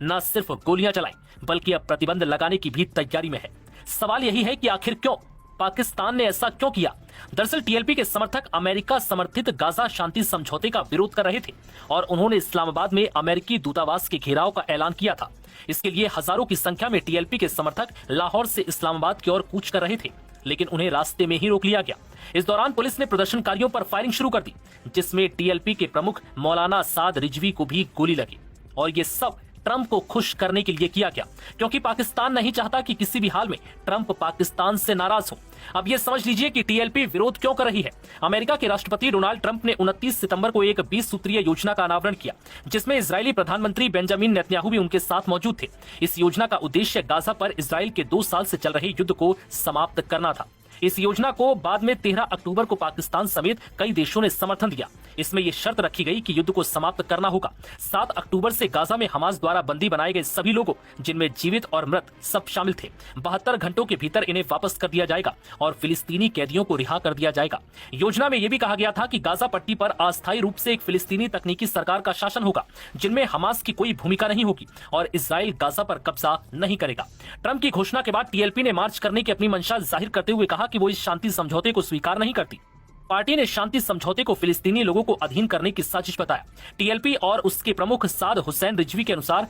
न सिर्फ गोलियां चलाई बल्कि अब प्रतिबंध लगाने की भी तैयारी में है। सवाल यही है कि आखिर क्यों पाकिस्तान ने ऐसा क्यों किया? दरअसल टीएलपी के समर्थक अमेरिका समर्थित गाजा शांति समझौते का विरोध कर रहे थे और उन्होंने इस्लामाबाद में अमेरिकी दूतावास के घेराव का ऐलान किया था। इसके लिए हजारों की संख्या में टीएलपी के समर्थक लाहौर से इस्लामाबाद की ओर कूच कर रहे थे, लेकिन उन्हें रास्ते में ही रोक लिया गया। इस दौरान पुलिस ने प्रदर्शनकारियों पर फायरिंग शुरू कर दी, जिसमें टीएलपी के प्रमुख मौलाना साद रिजवी को भी गोली लगी। और ये सब ट्रंप को खुश करने के लिए किया गया, क्योंकि पाकिस्तान नहीं चाहता कि किसी भी हाल में ट्रंप पाकिस्तान से नाराज हो। अब ये समझ लीजिए कि टीएलपी विरोध क्यों कर रही है। अमेरिका के राष्ट्रपति डोनाल्ड ट्रंप ने 29 सितंबर को एक 20 सूत्रीय योजना का अनावरण किया, जिसमें इजरायली प्रधानमंत्री बेंजामिन नेतन्याहू भी उनके साथ मौजूद थे। इस योजना का उद्देश्य गाजा पर इजराइल के 2 साल से चल रहे युद्ध को समाप्त करना था। इस योजना को बाद में 13 अक्टूबर को पाकिस्तान समेत कई देशों ने समर्थन दिया। इसमें यह शर्त रखी गई कि युद्ध को समाप्त करना होगा। 7 अक्टूबर से गाजा में हमास द्वारा बंदी बनाए गए सभी लोगों, जिनमें जीवित और मृत सब शामिल थे, 72 घंटों के भीतर इन्हें वापस कर दिया जाएगा और फिलिस्तीनी कैदियों को रिहा कर दिया जाएगा। योजना में यह भी कहा गया था कि गाजा पट्टी पर अस्थायी रूप से एक फिलिस्तीनी तकनीकी सरकार का शासन होगा, जिनमें हमास की कोई भूमिका नहीं होगी और इजराइल गाजा पर कब्जा नहीं करेगा। ट्रंप की घोषणा के बाद टीएलपी ने मार्च करने की अपनी मंशा जाहिर करते हुए कहा कि वो इस शांति समझौते को स्वीकार नहीं करती। पार्टी ने शांति समझौते को फिलिस्तीनी लोगों को अधीन करने की साजिश बताया। टीएलपी और उसके प्रमुख साद हुसैन रिजवी के अनुसार